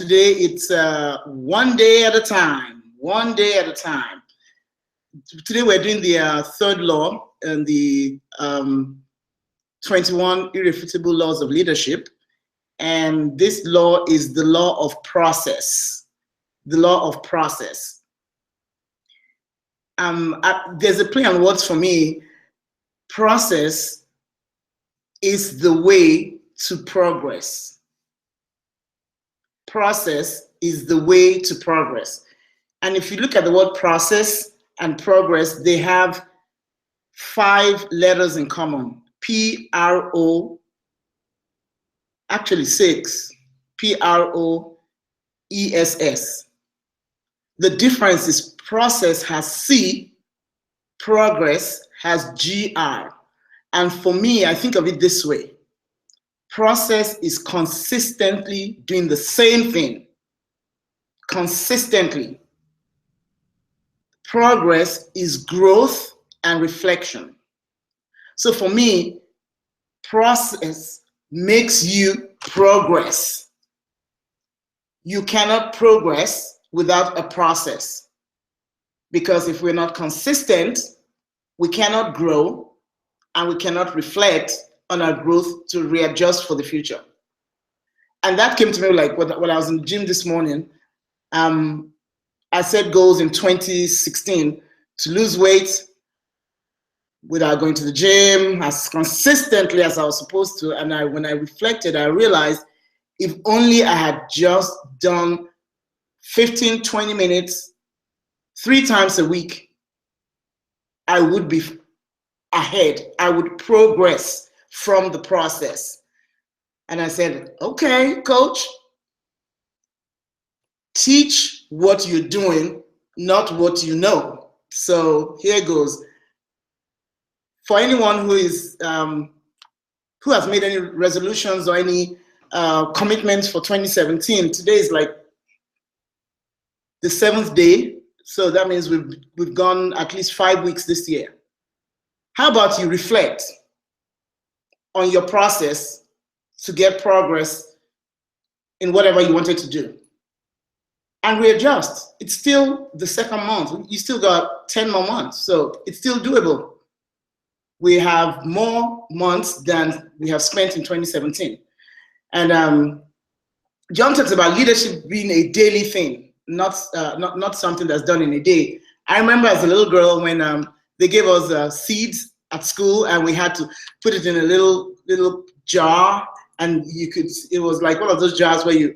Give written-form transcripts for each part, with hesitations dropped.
today it's one day at a time. One day at a time. Today we're doing the third law and the 21 irrefutable laws of leadership. And this law is the law of process. The law of process. There's a play on words for me. Process is the way to progress. Process is the way to progress. And if you look at the word process and progress, they have 5 letters in common. P-R-O, actually 6, P-R-O-E-S-S. The difference is process has C, progress has G-R. And for me, I think of it this way. Process is consistently doing the same thing. Consistently. Progress is growth and reflection. So for me, process makes you progress. You cannot progress without a process. Because if we're not consistent, we cannot grow and we cannot reflect on our growth to readjust for the future. And that came to me like when I was in the gym this morning. I set goals in 2016 to lose weight without going to the gym as consistently as I was supposed to. And when I reflected, I realized if only I had just done 15, 20 minutes, 3 times a week, I would be ahead. I would progress from the process. And I said, okay, coach, teach what you're doing, not what you know. So here goes. For anyone who is who has made any resolutions or any commitments for 2017, today is like the 7th day. So that means we've gone at least 5 weeks this year. How about you reflect on your process to get progress in whatever you wanted to do and readjust. It's still the 2nd month. You still got 10 more months, so it's still doable. We have more months than we have spent in 2017. And John talks about leadership being a daily thing, not something that's done in a day. I remember as a little girl when they gave us seeds at school and we had to put it in a little jar, and it was like one of those jars where you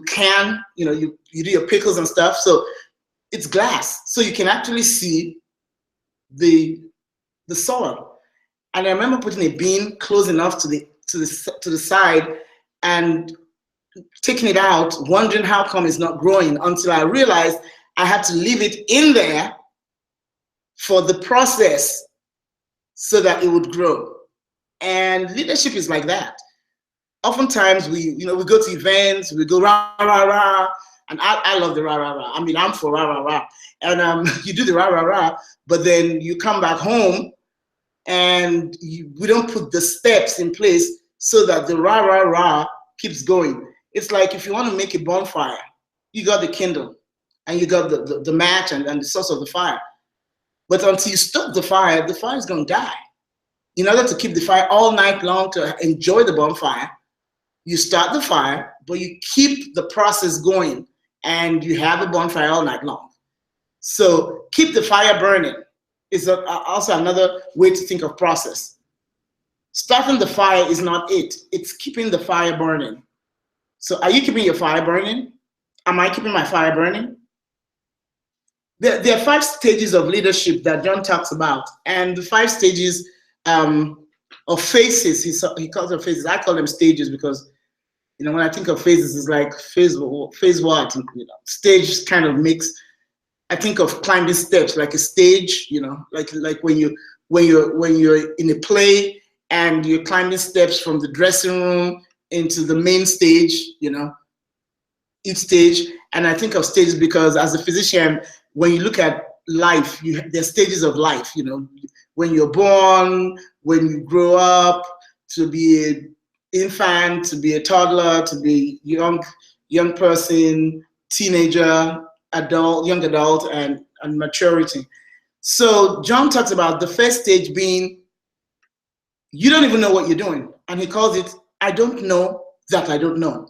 can, you do your pickles and stuff. So it's glass, so you can actually see the soil. And I remember putting a bean close enough to the side and taking it out, wondering how come it's not growing, until I realized I had to leave it in there for the process so that it would grow. And leadership is like that. Oftentimes we go to events, we go rah, rah, rah, and I love the rah, rah, rah. I mean, I'm for rah, rah, rah. And you do the rah, rah, rah, but then you come back home and we don't put the steps in place so that the rah, rah, rah keeps going. It's like if you want to make a bonfire, you got the kindle and you got the match and the source of the fire. But until you stop the fire is going to die. In order to keep the fire all night long, to enjoy the bonfire, you start the fire, but you keep the process going and you have a bonfire all night long. So keep the fire burning is also another way to think of process. Starting the fire is not it. It's keeping the fire burning. So are you keeping your fire burning? Am I keeping my fire burning? There are 5 stages of leadership that John talks about. And the 5 stages of phases, he calls them phases. I call them stages because, when I think of phases, it's like phase what? Stage kind of mix. I think of climbing steps like a stage, like when you're in a play and you're climbing steps from the dressing room into the main stage, each stage. And I think of stages because as a physician, when you look at life, there's stages of life, when you're born, when you grow up to be infant, to be a toddler, to be young person, teenager, adult, young adult, and maturity. So John talks about the first stage being you don't even know what you're doing, and he calls it I don't know that I don't know.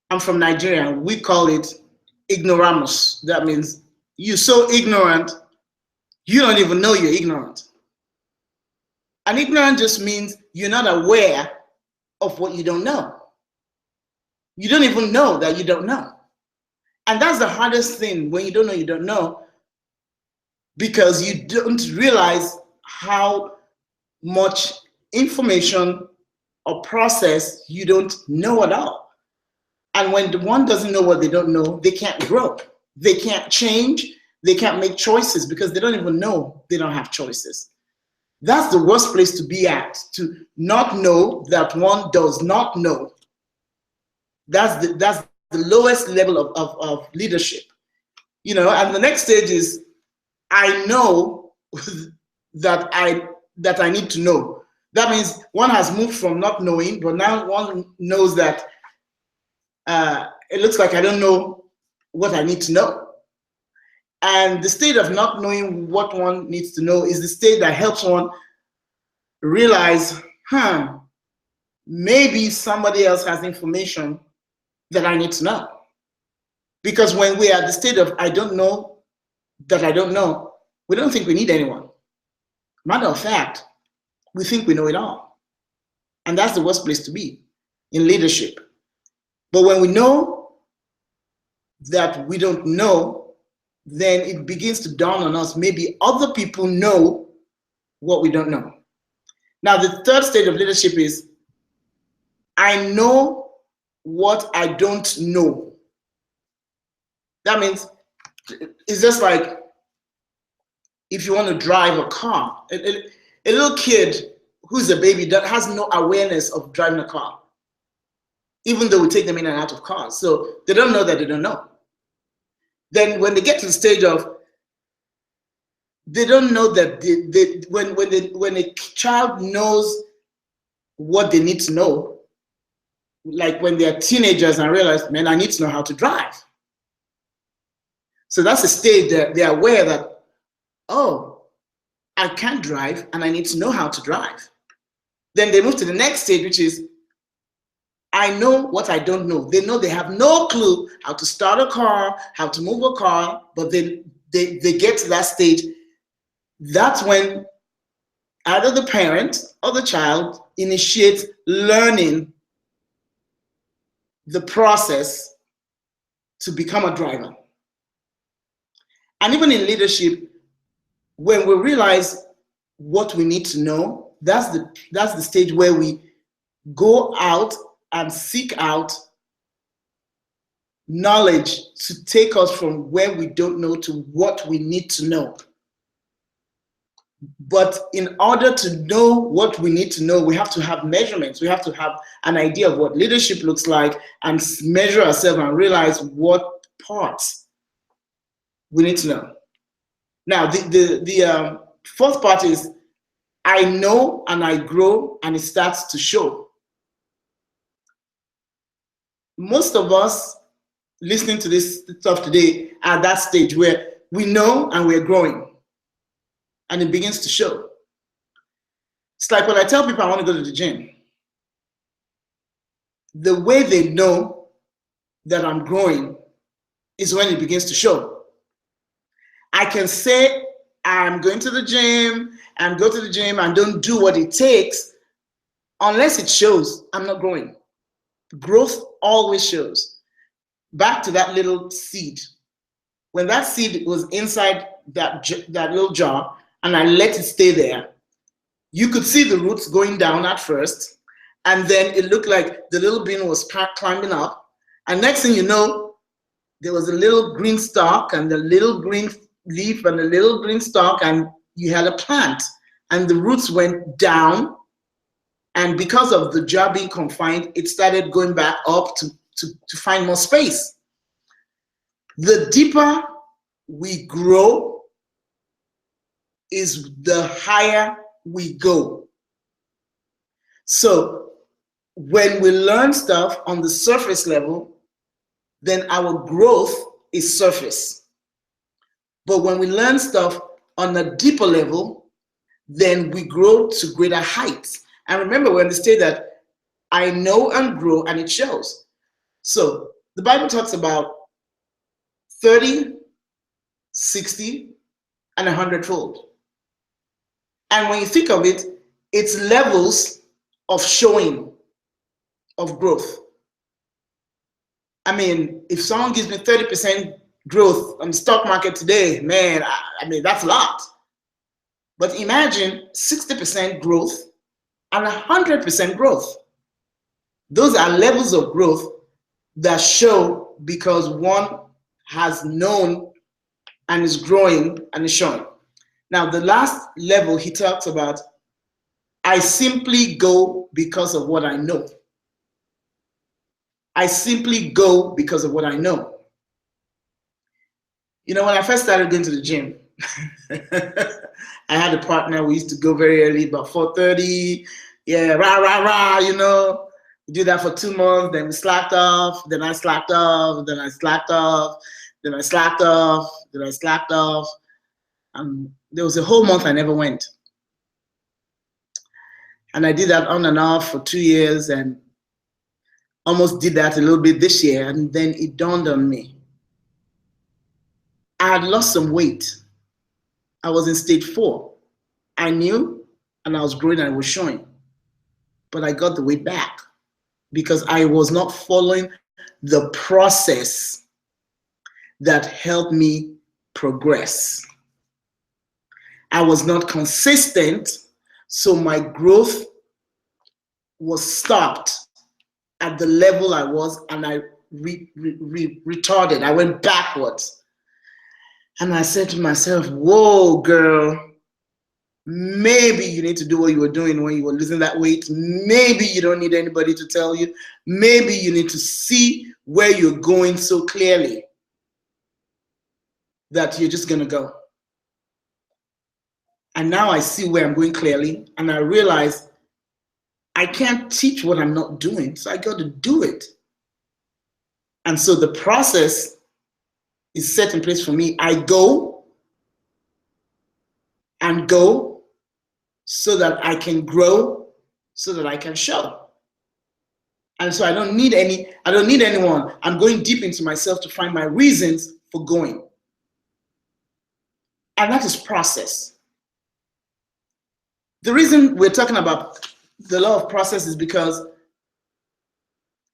I'm from Nigeria. We call it ignoramus. That means you're so ignorant, you don't even know you're ignorant. And ignorant just means you're not aware of what you don't know. You don't even know that you don't know. And that's the hardest thing when you don't know you don't know, because you don't realize how much information or process you don't know at all. And when the one doesn't know what they don't know, they can't grow. They can't change. They can't make choices because they don't even know they don't have choices. That's the worst place to be at, to not know that one does not know. That's the lowest level of leadership. You know, and the next stage is I know that I need to know. That means one has moved from not knowing, but now one knows that it looks like I don't know what I need to know. And the state of not knowing what one needs to know is the state that helps one realize, maybe somebody else has information that I need to know. Because when we are at the state of I don't know that I don't know, we don't think we need anyone. Matter of fact, we think we know it all. And that's the worst place to be in leadership. But when we know that we don't know, then it begins to dawn on us, maybe other people know what we don't know. Now, the third stage of leadership is, I know what I don't know. That means it's just like if you want to drive a car, a little kid who's a baby that has no awareness of driving a car, even though we take them in and out of cars. So they don't know that they don't know. Then when they get to the stage of, they don't know that when a child knows what they need to know, like when they're teenagers and realize, man, I need to know how to drive. So that's a stage that they're aware that, oh, I can't drive and I need to know how to drive. Then they move to the next stage, which is, I know what I don't know. They know they have no clue how to start a car, how to move a car, but then they get to that stage. That's when either the parent or the child initiates learning the process to become a driver. And even in leadership, when we realize what we need to know, that's the stage where we go out and seek out knowledge to take us from where we don't know to what we need to know. But in order to know what we need to know, we have to have measurements. We have to have an idea of what leadership looks like and measure ourselves and realize what parts we need to know. Now, the fourth part is I know and I grow and it starts to show. Most of us listening to this stuff today are at that stage where we know and we're growing and it begins to show. It's like when I tell people I want to go to the gym, the way they know that I'm growing is when it begins to show. I can say I'm going to the gym and go to the gym and don't do what it takes unless it shows I'm not growing. Growth always shows. Back to that little seed. When that seed was inside that little jar and I let it stay there, you could see the roots going down at first, and then it looked like the little bean was climbing up, and next thing you know, there was a little green stalk and the little green leaf and a little green stalk, and you had a plant, and the roots went down, and because of the jar being confined, it started going back up to find more space. The deeper we grow is the higher we go. So when we learn stuff on the surface level, then our growth is surface. But when we learn stuff on a deeper level, then we grow to greater heights. And remember, we understand that I know and grow, and it shows. So the Bible talks about 30, 60, and 100-fold. And when you think of it, it's levels of showing of growth. I mean, if someone gives me 30% growth on the stock market today, man, I mean, that's a lot. But imagine 60% growth and 100% growth. Those are levels of growth that show because one has known and is growing and is showing. Now, the last level he talks about, I simply go because of what I know. I simply go because of what I know. You know, when I first started going to the gym, I had a partner. We used to go very early, about 4:30. Yeah, rah, rah, rah, you know. We did that for 2 months, then we slacked off, then I slacked off, then I slacked off, then I slacked off, then I slacked off. And there was a whole month I never went. And I did that on and off for 2 years and almost did that a little bit this year. And then it dawned on me. I had lost some weight. I was in stage 4. I knew and I was growing and I was showing. But I got the weight back because I was not following the process that helped me progress. I was not consistent, so my growth was stopped at the level I was, and I retarded. I went backwards. And I said to myself, whoa, girl, maybe you need to do what you were doing when you were losing that weight. Maybe you don't need anybody to tell you. Maybe you need to see where you're going so clearly that you're just going to go. And now I see where I'm going clearly, and I realize I can't teach what I'm not doing, so I got to do it. And so the process is set in place for me. I go and go so that I can grow, so that I can show. And so I don't need anyone. I'm going deep into myself to find my reasons for going. And that is process. The reason we're talking about the law of process is because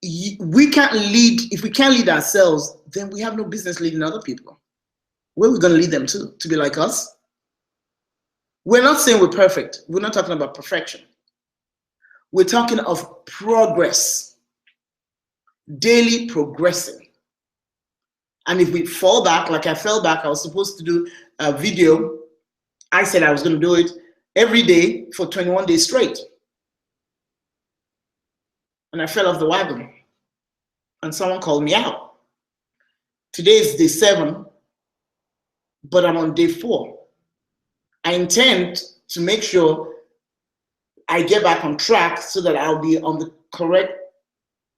we can't lead. If we can't lead ourselves, then we have no business leading other people. Where are we going to lead them to be like us? We're not saying we're perfect. We're not talking about perfection. We're talking of progress, daily progressing. And if we fall back, like I fell back, I was supposed to do a video. I said I was going to do it every day for 21 days straight. And I fell off the wagon. And someone called me out. Today is day 7, but I'm on day 4. I intend to make sure I get back on track so that I'll be on the correct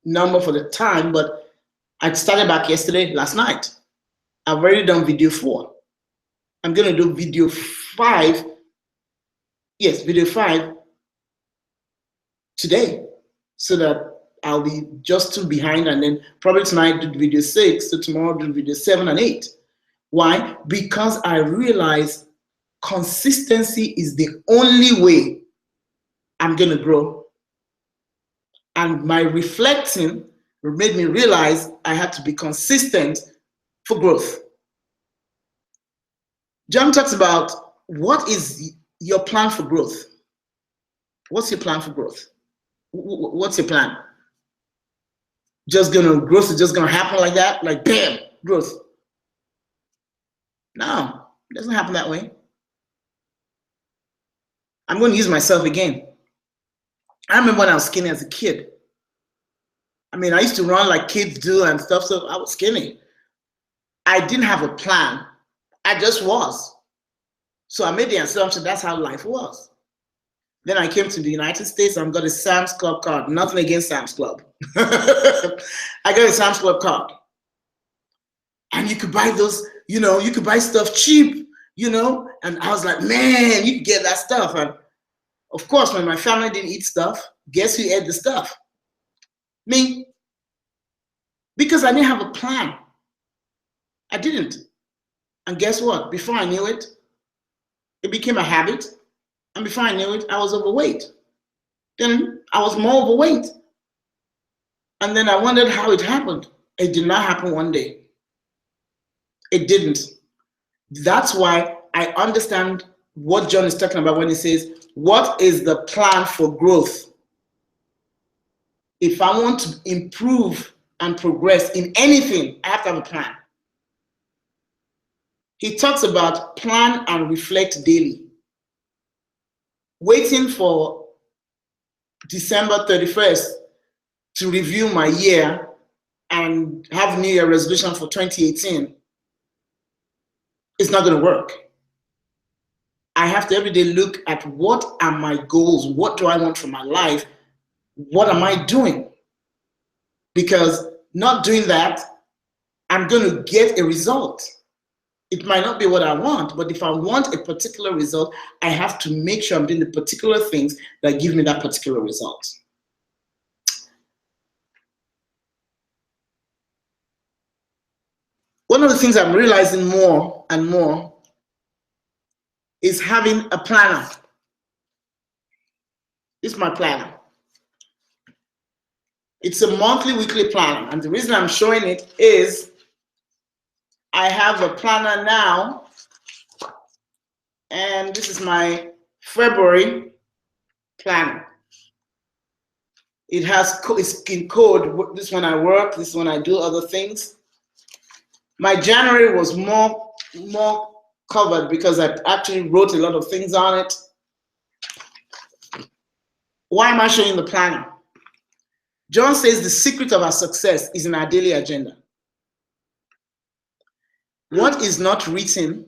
number for the time, but I started back last night. I've already done video 4. I'm going to do video 5. Yes, video 5 today, so that I'll be just 2 behind, and then probably tonight do video 6, so tomorrow do video 7 and 8. Why? Because I realize consistency is the only way I'm going to grow. And my reflecting made me realize I had to be consistent for growth. John talks about what is your plan for growth. What's your plan for growth? What's your plan? Growth is just gonna happen like that, like bam, growth. No, it doesn't happen that way. I'm going to use myself again. I remember when I was skinny as a kid. I mean, I used to run like kids do and stuff, so I was skinny. I didn't have a plan. I just was. So I made the assumption that's how life was. Then I came to the United States and got a Sam's Club card. Nothing against Sam's Club. I got a Sam's Club card. And you could buy those, you could buy stuff cheap, and I was like, man, you can get that stuff. And of course, when my family didn't eat stuff, guess who ate the stuff? Me. Because I didn't have a plan. I didn't. And guess what? Before I knew it, it became a habit. And before I knew it, I was overweight. Then I was more overweight. And then I wondered how it happened. It did not happen one day. It didn't. That's why I understand what John is talking about when he says, what is the plan for growth? If I want to improve and progress in anything, I have to have a plan. He talks about plan and reflect daily. Waiting for December 31st to review my year and have New Year resolution for 2018 is not going to work. I have to every day look at what are my goals? What do I want for my life? What am I doing? Because not doing that, I'm going to get a result. It might not be what I want, but if I want a particular result, I have to make sure I'm doing the particular things that give me that particular result. One of the things I'm realizing more and more is having a planner. This is my planner. It's a monthly, weekly planner. And the reason I'm showing it is I have a planner now, and this is my February planner. It has it's in code. This one I work, this one I do other things. My January was more covered because I actually wrote a lot of things on it. Why am I showing the planner? John says the secret of our success is in our daily agenda. What is not written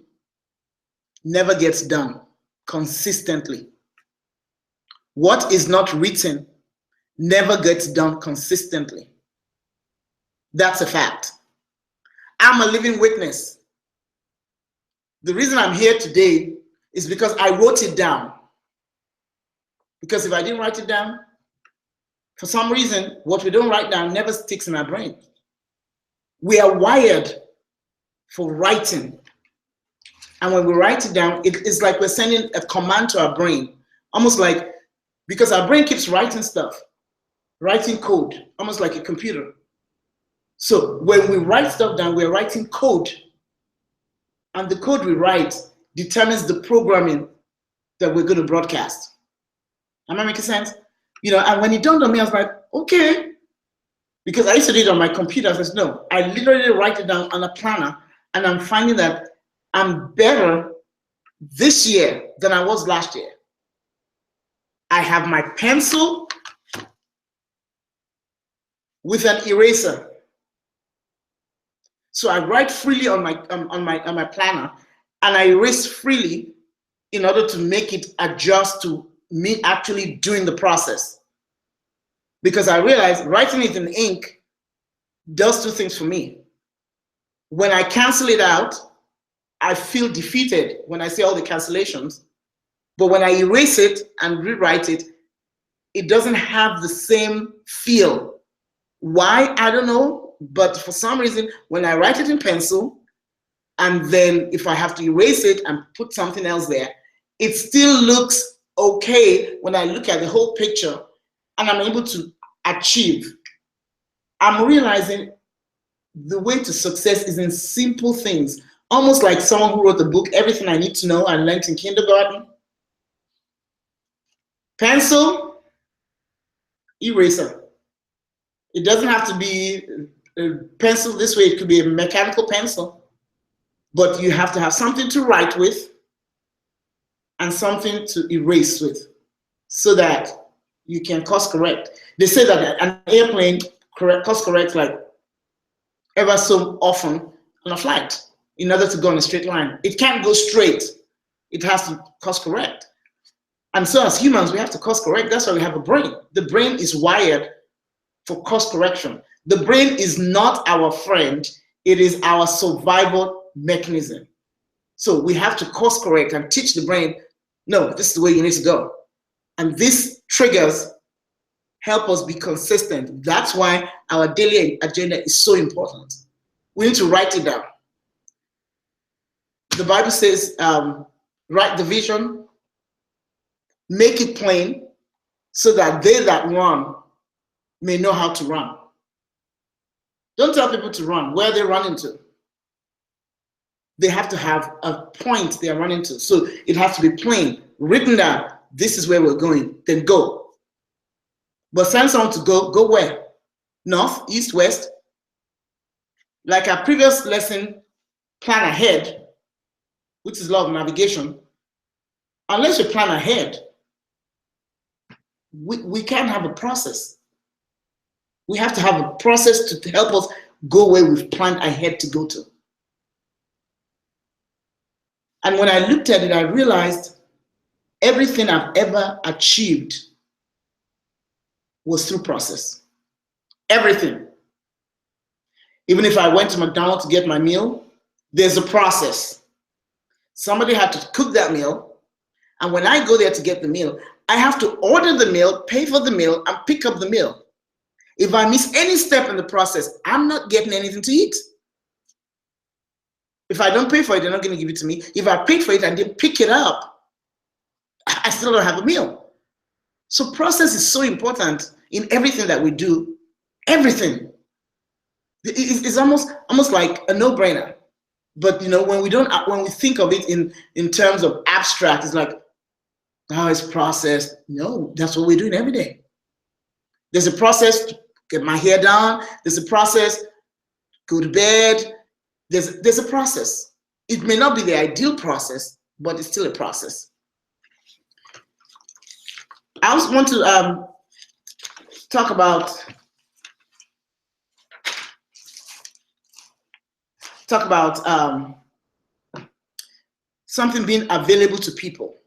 never gets done consistently. What is not written never gets done consistently. That's a fact. I'm a living witness. The reason I'm here today is because I wrote it down. Because if I didn't write it down, for some reason, what we don't write down never sticks in our brain. We are wired for writing. And when we write it down, it's like we're sending a command to our brain. Almost like, because our brain keeps writing stuff, writing code, almost like a computer. So when we write stuff down, we're writing code. And the code we write determines the programming that we're going to broadcast. Am I making sense? And when it dawned on me, I was like, okay. Because I used to do it on my computer. I said, no, I literally write it down on a planner, and I'm finding that I'm better this year than I was last year. I have my pencil with an eraser. So I write freely on my planner, and I erase freely in order to make it adjust to me actually doing the process. Because I realized writing it in ink does two things for me. When I cancel it out, I feel defeated when I see all the cancellations. But when I erase it and rewrite it, it doesn't have the same feel. Why? I don't know. But for some reason, when I write it in pencil, and then if I have to erase it and put something else there, it still looks okay when I look at the whole picture and I'm able to achieve. I'm realizing the way to success is in simple things. Almost like someone who wrote the book, Everything I Need to Know I Learned in Kindergarten. Pencil, eraser. It doesn't have to be a pencil this way. It could be a mechanical pencil. But you have to have something to write with and something to erase with so that you can course correct. They say that an airplane course corrects like ever so often on a flight in order to go in a straight line. It can't go straight. It has to course correct. And so as humans, we have to course correct. That's why we have a brain. The brain is wired for course correction. The brain is not our friend. It is our survival mechanism. So we have to course correct and teach the brain, no, this is the way you need to go. And these triggers help us be consistent. That's why our daily agenda is so important. We need to write it down. The Bible says, write the vision, make it plain, so that they that run may know how to run. Don't tell people to run. Where are they running to? They have to have a point they are running to. So it has to be plain, written down. This is where we're going. Then go. But send someone to go where? North, east, west. Like our previous lesson, plan ahead, which is law of navigation. Unless you plan ahead, we can't have a process. We have to have a process to help us go where we've planned ahead to go to. And when I looked at it, I realized everything I've ever achieved was through process. Everything. Even if I went to McDonald's to get my meal, there's a process. Somebody had to cook that meal. And when I go there to get the meal, I have to order the meal, pay for the meal, and pick up the meal. If I miss any step in the process, I'm not getting anything to eat. If I don't pay for it, they're not going to give it to me. If I paid for it and didn't pick it up, I still don't have a meal. So process is so important in everything that we do. Everything. It's almost like a no-brainer. But you know, when we think of it in terms of abstract, it's like, oh, it's process. No, that's what we're doing every day. There's a process to get my hair done. There's a process, go to bed. There's a process. It may not be the ideal process, but it's still a process. I also want to talk about something being available to people.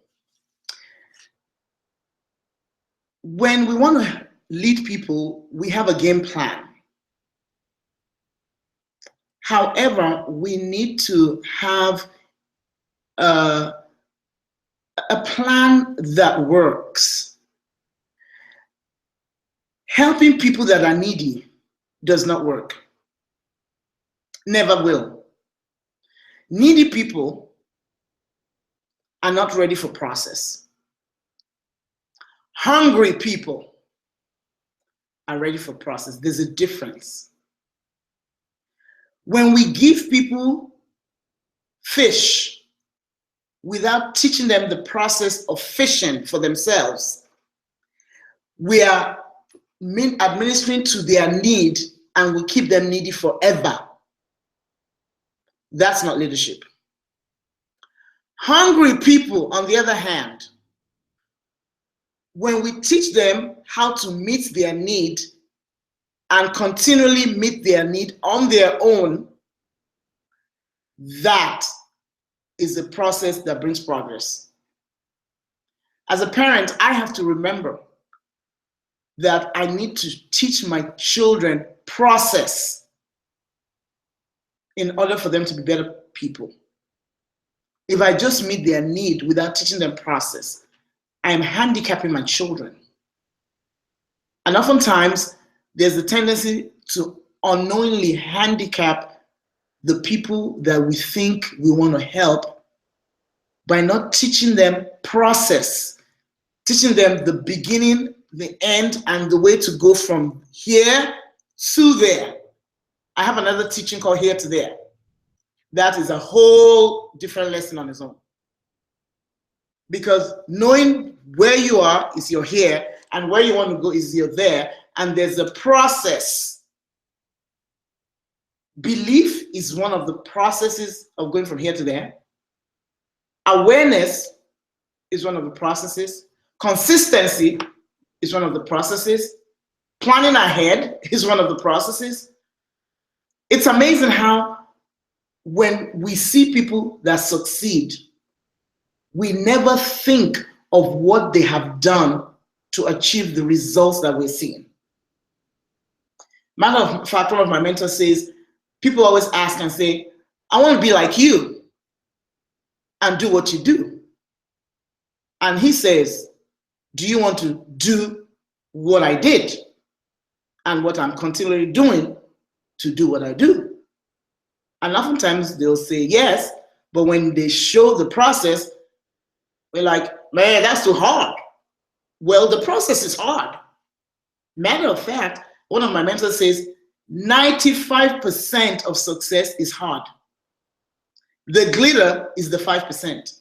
When we want to lead people, we have a game plan. However, we need to have a plan that works. Helping people that are needy does not work. Never will. Needy people are not ready for process. Hungry people are ready for process. There's a difference. When we give people fish without teaching them the process of fishing for themselves, we are administering to their need and we keep them needy forever. That's not leadership. Hungry people, on the other hand, when we teach them how to meet their need and continually meet their need on their own, that is a process that brings progress. As a parent, I have to remember that I need to teach my children process in order for them to be better people. If I just meet their need without teaching them process, I am handicapping my children. And oftentimes, there's a tendency to unknowingly handicap the people that we think we want to help by not teaching them process, teaching them the beginning, the end, and the way to go from here to there. I have another teaching called Here to There. That is a whole different lesson on its own. Because knowing where you are is your here, and where you want to go is your there, and there's a process. Belief is one of the processes of going from here to there. Awareness is one of the processes. Consistency is one of the processes. Planning ahead is one of the processes. It's amazing how when we see people that succeed, we never think of what they have done to achieve the results that we're seeing. Matter of fact, one of my mentors says, people always ask and say, I want to be like you and do what you do. And he says, do you want to do what I did and what I'm continually doing to do what I do? And oftentimes they'll say yes, but when they show the process, we're like, man, that's too hard. Well, the process is hard. Matter of fact, one of my mentors says 95% of success is hard. The glitter is the 5%.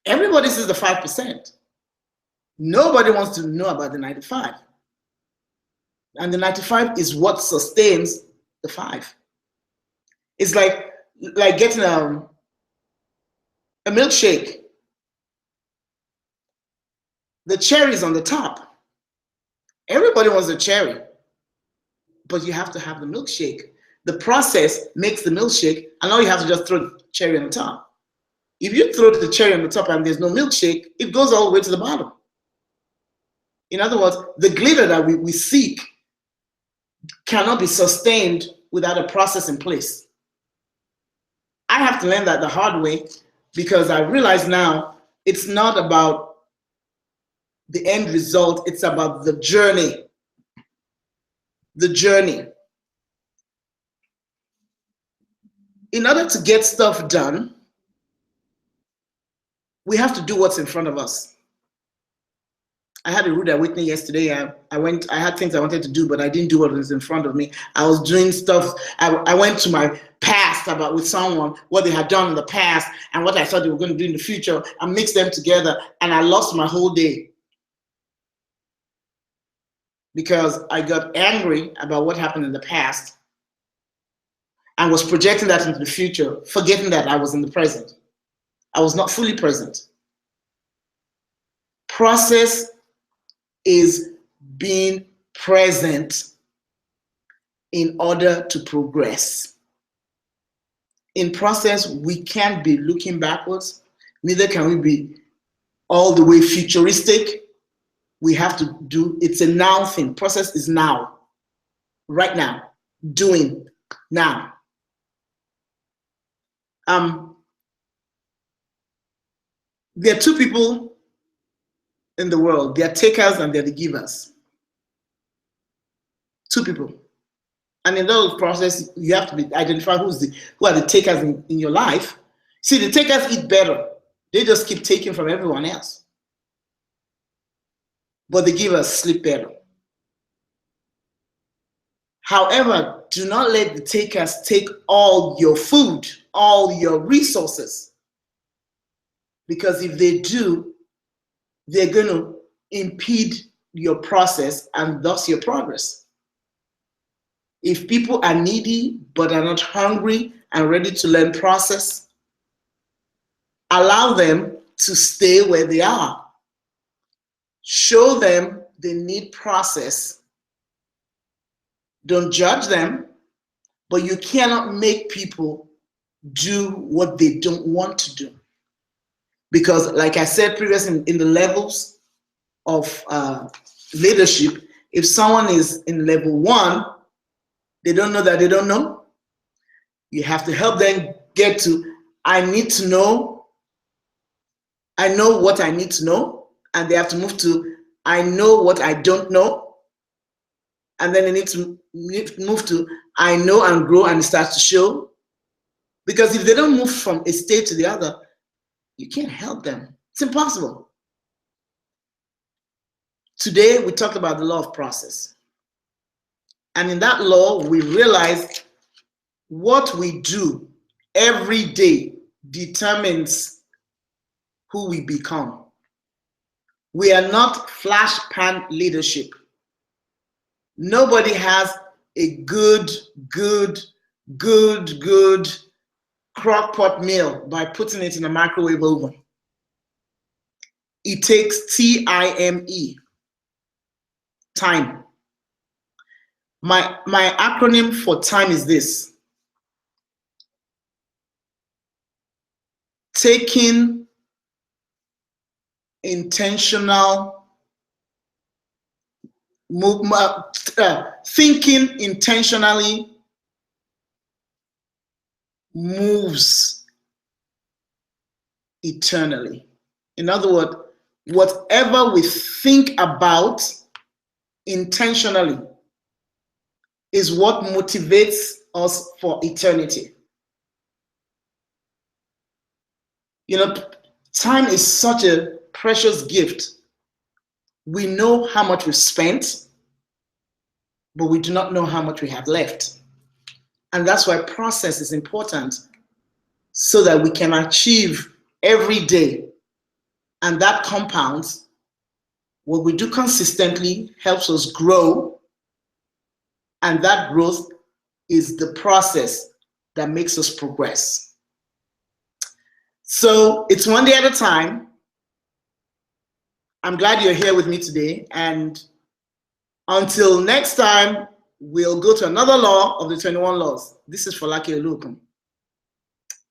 Everybody says the 5%. Nobody wants to know about the 95. And the 95 is what sustains the 5. It's like getting a milkshake. The cherry is on the top. Everybody wants a cherry, but you have to have the milkshake. The process makes the milkshake, and now you have to just throw the cherry on the top. If you throw the cherry on the top and there's no milkshake, it goes all the way to the bottom. In other words, the glitter that we seek cannot be sustained without a process in place. I have to learn that the hard way, because I realize now it's not about the end result, it's about the journey. The journey. In order to get stuff done, we have to do what's in front of us. I had a rude awakening yesterday. I had things I wanted to do, but I didn't do what was in front of me. I was doing stuff. I went to my past with someone, what they had done in the past and what I thought they were going to do in the future, and mixed them together, and I lost my whole day because I got angry about what happened in the past and was projecting that into the future, forgetting that I was in the present. I was not fully present. Process is being present in order to progress. In process, we can't be looking backwards, neither can we be all the way futuristic. We have to do, it's a now thing. Process is now, right now, doing now. There are two people in the world. They are takers and they're the givers. Two people. And in that process, you have to identify who are the takers in your life. See, the takers eat better. They just keep taking from everyone else. But the givers sleep better. However, do not let the takers take all your food, all your resources. Because if they do, they're going to impede your process and thus your progress. If people are needy but are not hungry and ready to learn process, allow them to stay where they are. Show them they need process. Don't judge them, but you cannot make people do what they don't want to do. Because like I said previously, in the levels of leadership, if someone is in level 1, they don't know that they don't know. You have to help them get to, I need to know. I know what I need to know. And they have to move to, I know what I don't know. And then they need to move to, I know and grow, and it starts to show. Because if they don't move from a state to the other, you can't help them. It's impossible. Today, we talk about the law of process. And in that law, we realize what we do every day determines who we become. We are not flash pan leadership. Nobody has a good crock pot meal by putting it in a microwave oven. It takes time, time. My acronym for time is this: taking intentional thinking intentionally moves eternally. In other words, whatever we think about intentionally is what motivates us for eternity. You know, time is such a precious gift. We know how much we've spent, but we do not know how much we have left. And that's why process is important, so that we can achieve every day. And that compounds. What we do consistently helps us grow. And that growth is the process that makes us progress. So it's one day at a time. I'm glad you're here with me today. And until next time, we'll go to another law of the 21 laws. This is Folake Olokun.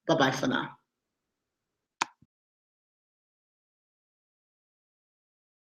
Bye-bye for now.